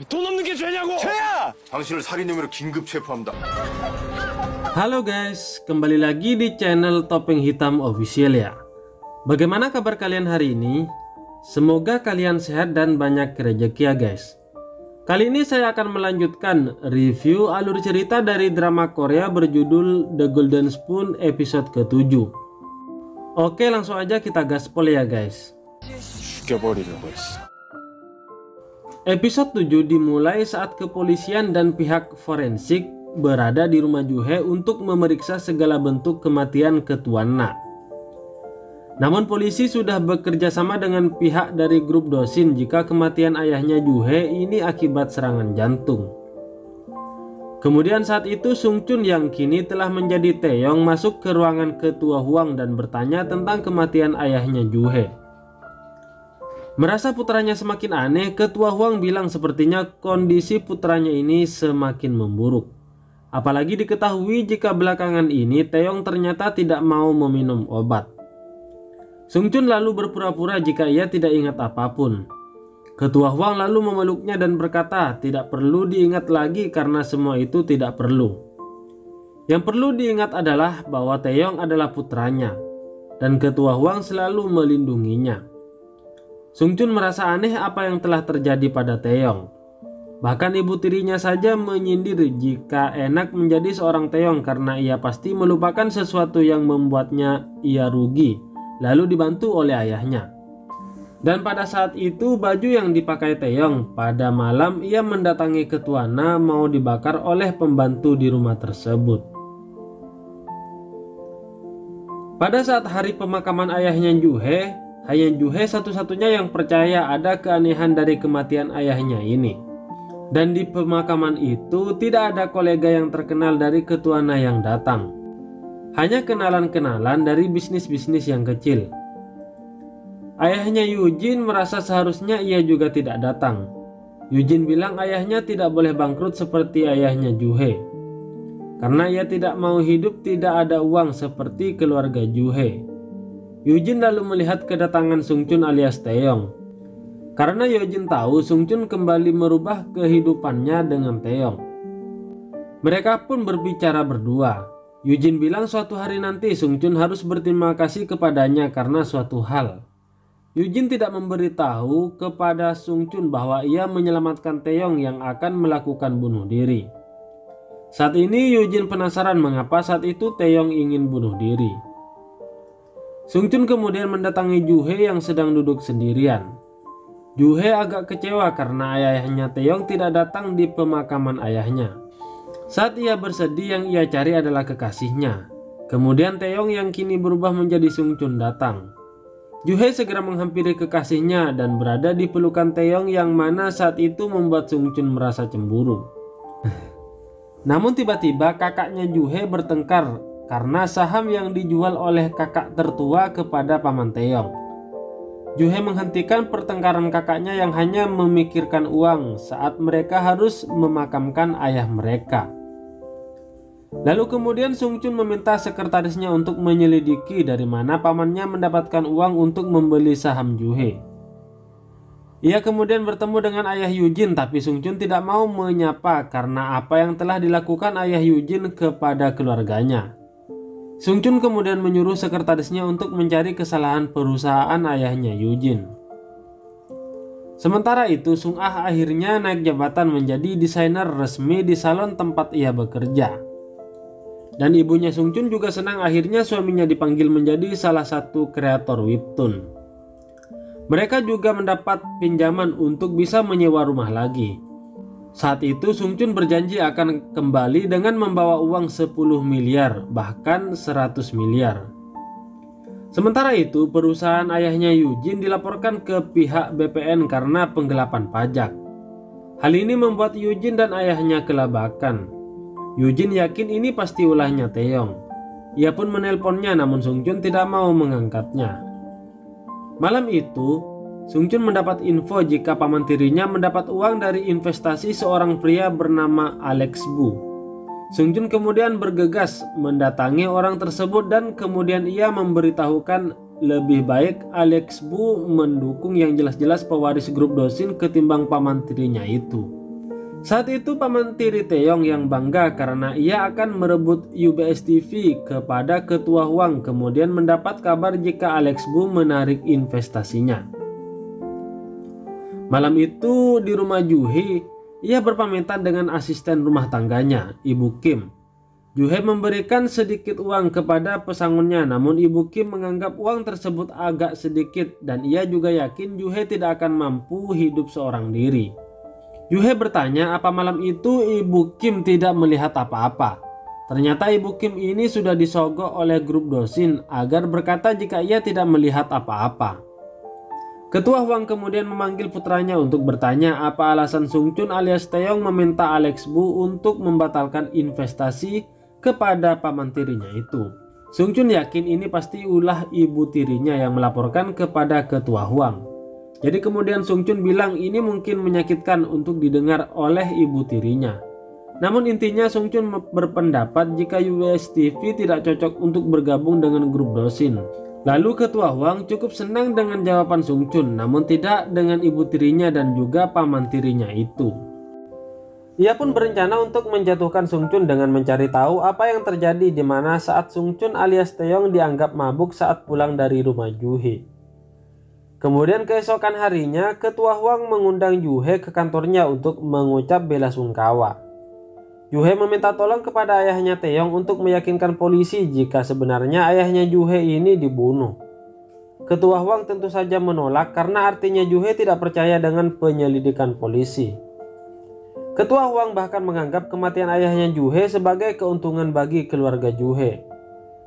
돈 없는 게 죄냐고! 죄야! 당신을 살인 혐의로 긴급 체포합니다. Halo guys, kembali lagi di channel Topeng Hitam Official ya. Bagaimana kabar kalian hari ini? Semoga kalian sehat dan banyak rezeki ya guys. Kali ini saya akan melanjutkan review alur cerita dari drama Korea berjudul The Golden Spoon episode ke-7. Oke, langsung aja kita gaspol ya guys. 죽여버리려고 했어. Episode 7 dimulai saat kepolisian dan pihak forensik berada di rumah Juhe untuk memeriksa segala bentuk kematian Ketua Na. Namun polisi sudah bekerja sama dengan pihak dari grup Dosin jika kematian ayahnya Juhe ini akibat serangan jantung. Kemudian saat itu Sung Chun yang kini telah menjadi Taeyong masuk ke ruangan Ketua Huang dan bertanya tentang kematian ayahnya Juhe. Merasa putranya semakin aneh, Ketua Huang bilang sepertinya kondisi putranya ini semakin memburuk. Apalagi diketahui jika belakangan ini Taeyong ternyata tidak mau meminum obat. Sung Chun lalu berpura-pura jika ia tidak ingat apapun. Ketua Huang lalu memeluknya dan berkata tidak perlu diingat lagi karena semua itu tidak perlu. Yang perlu diingat adalah bahwa Taeyong adalah putranya dan Ketua Huang selalu melindunginya. Sung Chun merasa aneh apa yang telah terjadi pada Taeyong. Bahkan ibu tirinya saja menyindir jika enak menjadi seorang Taeyong karena ia pasti melupakan sesuatu yang membuatnya ia rugi, lalu dibantu oleh ayahnya. Dan pada saat itu baju yang dipakai Taeyong pada malam ia mendatangi Ketua Na mau dibakar oleh pembantu di rumah tersebut. Pada saat hari pemakaman ayahnya Juhe, hanya Juhe satu-satunya yang percaya ada keanehan dari kematian ayahnya ini. Dan di pemakaman itu tidak ada kolega yang terkenal dari Ketua Na yang datang. Hanya kenalan-kenalan dari bisnis-bisnis yang kecil. Ayahnya Yujin merasa seharusnya ia juga tidak datang. Yujin bilang ayahnya tidak boleh bangkrut seperti ayahnya Juhe. Karena ia tidak mau hidup tidak ada uang seperti keluarga Juhe. Yujin lalu melihat kedatangan Sung Chun alias Taeyong. Karena Yujin tahu Sung Chun kembali merubah kehidupannya dengan Taeyong. Mereka pun berbicara berdua. Yujin bilang suatu hari nanti Sung Chun harus berterima kasih kepadanya karena suatu hal. Yujin tidak memberitahu kepada Sung Chun bahwa ia menyelamatkan Taeyong yang akan melakukan bunuh diri. Saat ini Yujin penasaran mengapa saat itu Taeyong ingin bunuh diri. Sung Chun kemudian mendatangi Juhe yang sedang duduk sendirian. Juhe agak kecewa karena ayahnya Taeyong tidak datang di pemakaman ayahnya. Saat ia bersedih yang ia cari adalah kekasihnya. Kemudian Taeyong yang kini berubah menjadi Sung Chun datang. Juhe segera menghampiri kekasihnya dan berada di pelukan Taeyong yang mana saat itu membuat Sung Chun merasa cemburu. Namun tiba-tiba kakaknya Juhe bertengkar karena saham yang dijual oleh kakak tertua kepada paman Taeyong. Juhe menghentikan pertengkaran kakaknya yang hanya memikirkan uang saat mereka harus memakamkan ayah mereka. Lalu kemudian Sung Chun meminta sekretarisnya untuk menyelidiki dari mana pamannya mendapatkan uang untuk membeli saham Juhe. Ia kemudian bertemu dengan ayah Yujin tapi Sung Chun tidak mau menyapa karena apa yang telah dilakukan ayah Yujin kepada keluarganya. Sung Chun kemudian menyuruh sekretarisnya untuk mencari kesalahan perusahaan ayahnya Yujin. Sementara itu Sung Ah akhirnya naik jabatan menjadi desainer resmi di salon tempat ia bekerja. Dan ibunya Sung Chun juga senang akhirnya suaminya dipanggil menjadi salah satu kreator webtoon. Mereka juga mendapat pinjaman untuk bisa menyewa rumah lagi. Saat itu Sung Chun berjanji akan kembali dengan membawa uang 10 miliar bahkan 100 miliar. Sementara itu perusahaan ayahnya Yujin dilaporkan ke pihak BPN karena penggelapan pajak. Hal ini membuat Yujin dan ayahnya kelabakan. Yujin yakin ini pasti ulahnya Taeyong. Ia pun menelponnya namun Sung Chun tidak mau mengangkatnya. Malam itu Sung Chun mendapat info jika paman tirinya mendapat uang dari investasi seorang pria bernama Alex Bu. Sung Chun kemudian bergegas mendatangi orang tersebut dan kemudian ia memberitahukan lebih baik Alex Bu mendukung yang jelas-jelas pewaris grup Dosin ketimbang paman tirinya itu. Saat itu paman tiri Taeyong yang bangga karena ia akan merebut UBS TV kepada ketua Hwang kemudian mendapat kabar jika Alex Bu menarik investasinya. Malam itu di rumah Juhye, ia berpamitan dengan asisten rumah tangganya, Ibu Kim. Juhye memberikan sedikit uang kepada pesangonnya, namun Ibu Kim menganggap uang tersebut agak sedikit dan ia juga yakin Juhye tidak akan mampu hidup seorang diri. Juhye bertanya apa malam itu Ibu Kim tidak melihat apa-apa. Ternyata Ibu Kim ini sudah disogok oleh grup dosin agar berkata jika ia tidak melihat apa-apa. Ketua Hwang kemudian memanggil putranya untuk bertanya apa alasan Sungchun alias Taeyong meminta Alex Bu untuk membatalkan investasi kepada paman tirinya itu. Sungchun yakin ini pasti ulah ibu tirinya yang melaporkan kepada Ketua Hwang. Jadi kemudian Sungchun bilang ini mungkin menyakitkan untuk didengar oleh ibu tirinya. Namun intinya Sungchun berpendapat jika UBS TV tidak cocok untuk bergabung dengan grup dosin. Lalu Ketua Hwang cukup senang dengan jawaban Sungchun, namun tidak dengan ibu tirinya dan juga paman tirinya itu. Ia pun berencana untuk menjatuhkan Sungchun dengan mencari tahu apa yang terjadi di mana saat Sungchun alias Taeyong dianggap mabuk saat pulang dari rumah Juhye. Kemudian keesokan harinya, Ketua Hwang mengundang Juhye ke kantornya untuk mengucap bela sungkawa. Juhye meminta tolong kepada ayahnya Taeyong untuk meyakinkan polisi jika sebenarnya ayahnya Juhye ini dibunuh. Ketua Hwang tentu saja menolak karena artinya Juhye tidak percaya dengan penyelidikan polisi. Ketua Hwang bahkan menganggap kematian ayahnya Juhye sebagai keuntungan bagi keluarga Juhye.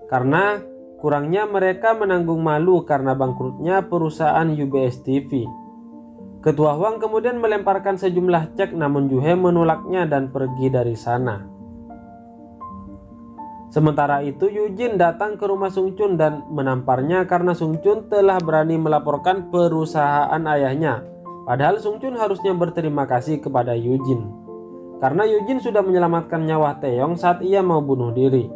Karena kurangnya mereka menanggung malu karena bangkrutnya perusahaan UBS TV. Ketua Hwang kemudian melemparkan sejumlah cek namun Juhye menolaknya dan pergi dari sana. Sementara itu Yujin datang ke rumah Sungchun dan menamparnya karena Sungchun telah berani melaporkan perusahaan ayahnya. Padahal Sungchun harusnya berterima kasih kepada Yujin. Karena Yujin sudah menyelamatkan nyawa Taeyong saat ia mau bunuh diri.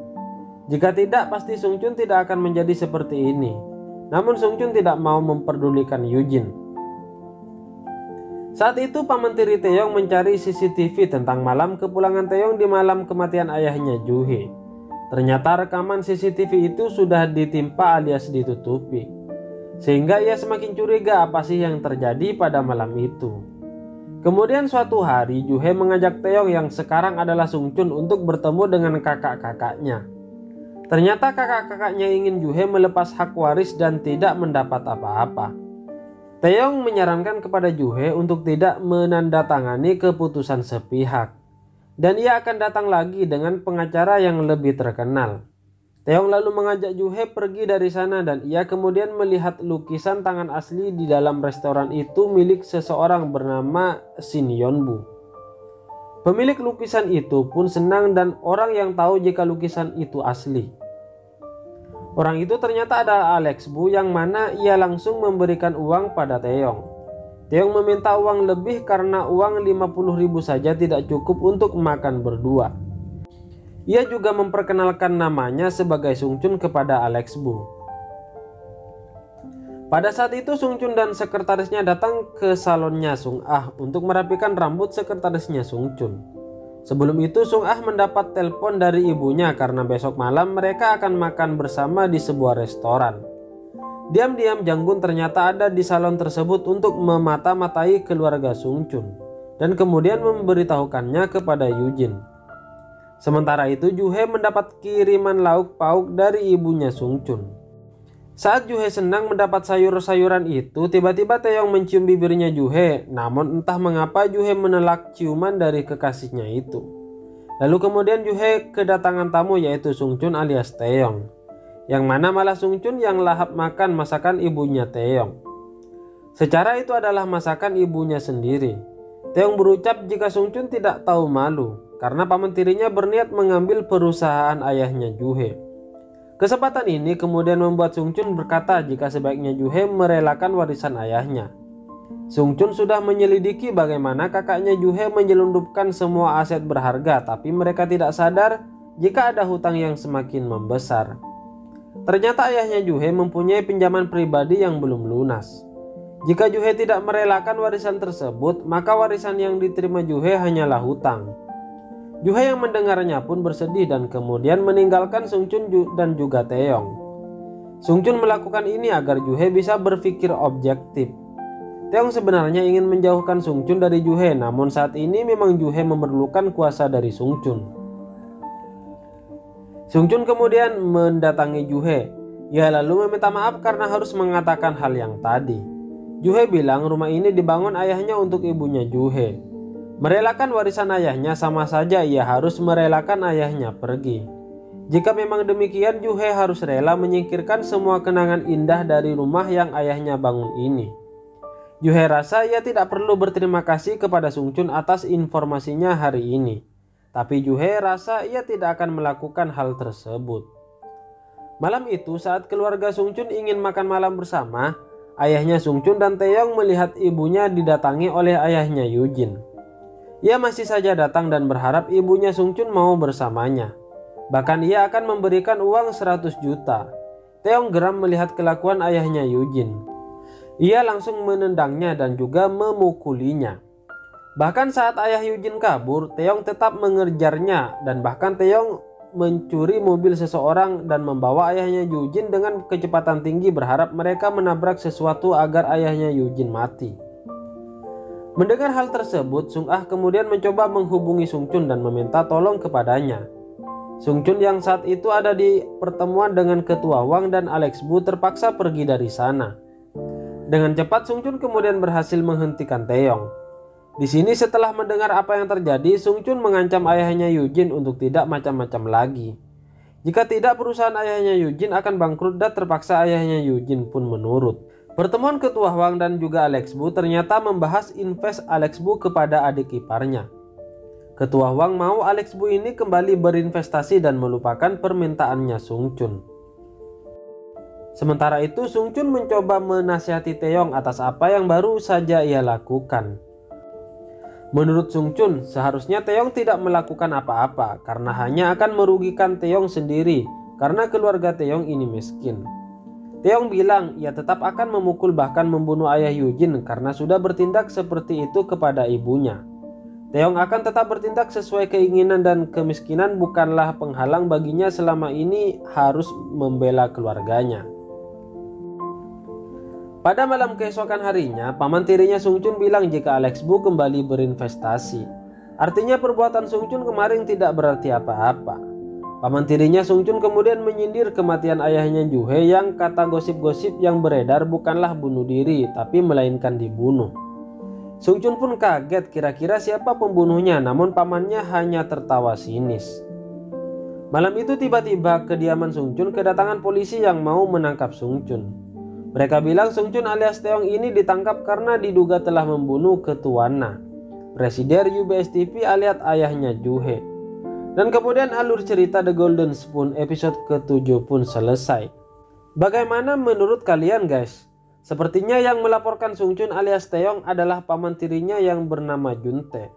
Jika tidak, pasti Sungchun tidak akan menjadi seperti ini. Namun Sungchun tidak mau memperdulikan Yujin. Saat itu paman tiri Taeyong mencari CCTV tentang malam kepulangan Taeyong di malam kematian ayahnya Juhye. Ternyata rekaman CCTV itu sudah ditimpa alias ditutupi. Sehingga ia semakin curiga apa sih yang terjadi pada malam itu. Kemudian suatu hari Juhye mengajak Taeyong yang sekarang adalah Sungchun untuk bertemu dengan kakak-kakaknya. Ternyata kakak-kakaknya ingin Juhye melepas hak waris dan tidak mendapat apa-apa. Taeyong menyarankan kepada Juhye untuk tidak menandatangani keputusan sepihak. Dan ia akan datang lagi dengan pengacara yang lebih terkenal. Taeyong lalu mengajak Juhye pergi dari sana dan ia kemudian melihat lukisan tangan asli di dalam restoran itu milik seseorang bernama Shin Yeonbu. Pemilik lukisan itu pun senang dan orang yang tahu jika lukisan itu asli. Orang itu ternyata adalah Alex Bu yang mana ia langsung memberikan uang pada Taeyong. Taeyong meminta uang lebih karena uang 50.000 saja tidak cukup untuk makan berdua. Ia juga memperkenalkan namanya sebagai Sungchun kepada Alex Bu. Pada saat itu Sungchun dan sekretarisnya datang ke salonnya Sung Ah untuk merapikan rambut sekretarisnya Sungchun. Sebelum itu Sung Ah mendapat telepon dari ibunya karena besok malam mereka akan makan bersama di sebuah restoran. Diam-diam Janggun ternyata ada di salon tersebut untuk memata-matai keluarga Sungchun dan kemudian memberitahukannya kepada Yujin. Sementara itu Juhye mendapat kiriman lauk pauk dari ibunya Sungchun. Saat Juhye senang mendapat sayur-sayuran itu, tiba-tiba Taeyong mencium bibirnya Juhye. Namun entah mengapa Juhye menolak ciuman dari kekasihnya itu. Lalu kemudian Juhye kedatangan tamu yaitu Sungchun alias Taeyong. Yang mana malah Sungchun yang lahap makan masakan ibunya Taeyong. Secara itu adalah masakan ibunya sendiri. Taeyong berucap jika Sungchun tidak tahu malu karena paman tirinya berniat mengambil perusahaan ayahnya Juhye. Kesempatan ini kemudian membuat Sungchun berkata jika sebaiknya Juhye merelakan warisan ayahnya. Sungchun sudah menyelidiki bagaimana kakaknya Juhye menyelundupkan semua aset berharga, tapi mereka tidak sadar jika ada hutang yang semakin membesar. Ternyata ayahnya Juhye mempunyai pinjaman pribadi yang belum lunas. Jika Juhe tidak merelakan warisan tersebut, maka warisan yang diterima Juhe hanyalah hutang. Juhe yang mendengarnya pun bersedih dan kemudian meninggalkan Sungchun dan juga Taeyong. Sungchun melakukan ini agar Juhe bisa berpikir objektif. Taeyong sebenarnya ingin menjauhkan Sungchun dari Juhe, namun saat ini memang Juhe memerlukan kuasa dari Sungchun. Sungchun kemudian mendatangi Juhe. Ia lalu meminta maaf karena harus mengatakan hal yang tadi. Juhe bilang rumah ini dibangun ayahnya untuk ibunya Juhe. Merelakan warisan ayahnya sama saja ia harus merelakan ayahnya pergi. Jika memang demikian, Juhe harus rela menyingkirkan semua kenangan indah dari rumah yang ayahnya bangun ini. Juhe rasa ia tidak perlu berterima kasih kepada Sungchun atas informasinya hari ini. Tapi Juhe rasa ia tidak akan melakukan hal tersebut. Malam itu saat keluarga Sungchun ingin makan malam bersama, ayahnya Sungchun dan Taeyong melihat ibunya didatangi oleh ayahnya Yujin. Ia masih saja datang dan berharap ibunya Sungchun mau bersamanya. Bahkan ia akan memberikan uang 100 juta. Taeyong geram melihat kelakuan ayahnya Yujin. Ia langsung menendangnya dan juga memukulinya. Bahkan saat ayah Yujin kabur, Taeyong tetap mengejarnya dan bahkan Taeyong mencuri mobil seseorang dan membawa ayahnya Yujin dengan kecepatan tinggi berharap mereka menabrak sesuatu agar ayahnya Yujin mati. Mendengar hal tersebut, Sung Ah kemudian mencoba menghubungi Sungchun dan meminta tolong kepadanya. Sungchun yang saat itu ada di pertemuan dengan Ketua Wang dan Alex Bu terpaksa pergi dari sana. Dengan cepat Sungchun kemudian berhasil menghentikan Taeyong. Di sini setelah mendengar apa yang terjadi, Sungchun mengancam ayahnya Yujin untuk tidak macam-macam lagi. Jika tidak, perusahaan ayahnya Yujin akan bangkrut dan terpaksa ayahnya Yujin pun menurut. Pertemuan Ketua Wang dan juga Alex Bu ternyata membahas invest Alex Bu kepada adik iparnya. Ketua Wang mau Alex Bu ini kembali berinvestasi dan melupakan permintaannya Sungchun. Sementara itu Sungchun mencoba menasihati Taeyong atas apa yang baru saja ia lakukan. Menurut Sungchun, seharusnya Taeyong tidak melakukan apa-apa karena hanya akan merugikan Taeyong sendiri karena keluarga Taeyong ini miskin. Taeyong bilang ia tetap akan memukul bahkan membunuh ayah Yujin karena sudah bertindak seperti itu kepada ibunya. Taeyong akan tetap bertindak sesuai keinginan dan kemiskinan bukanlah penghalang baginya selama ini harus membela keluarganya. Pada malam keesokan harinya, paman tirinya Sungchun bilang jika Alex Bu kembali berinvestasi. Artinya perbuatan Sungchun kemarin tidak berarti apa-apa. Paman tirinya Sungchun kemudian menyindir kematian ayahnya Juhe yang kata gosip-gosip yang beredar bukanlah bunuh diri tapi melainkan dibunuh. Sungchun pun kaget kira-kira siapa pembunuhnya, namun pamannya hanya tertawa sinis. Malam itu tiba-tiba kediaman Sungchun kedatangan polisi yang mau menangkap Sungchun. Mereka bilang Sungchun alias Taeyong ini ditangkap karena diduga telah membunuh Ketua Na, presiden UBS TV alias ayahnya Juhe. Dan kemudian alur cerita The Golden Spoon episode ke-7 pun selesai. Bagaimana menurut kalian guys? Sepertinya yang melaporkan Sungchun alias Taeyong adalah paman tirinya yang bernama Juntae.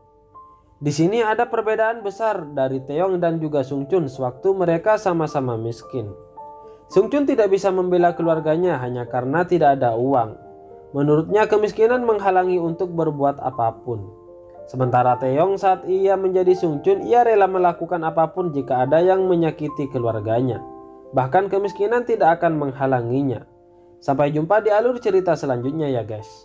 Di sini ada perbedaan besar dari Taeyong dan juga Sungchun sewaktu mereka sama-sama miskin. Sungchun tidak bisa membela keluarganya hanya karena tidak ada uang. Menurutnya kemiskinan menghalangi untuk berbuat apapun. Sementara Taeyong saat ia menjadi Sungchun, ia rela melakukan apapun jika ada yang menyakiti keluarganya. Bahkan kemiskinan tidak akan menghalanginya. Sampai jumpa di alur cerita selanjutnya ya guys.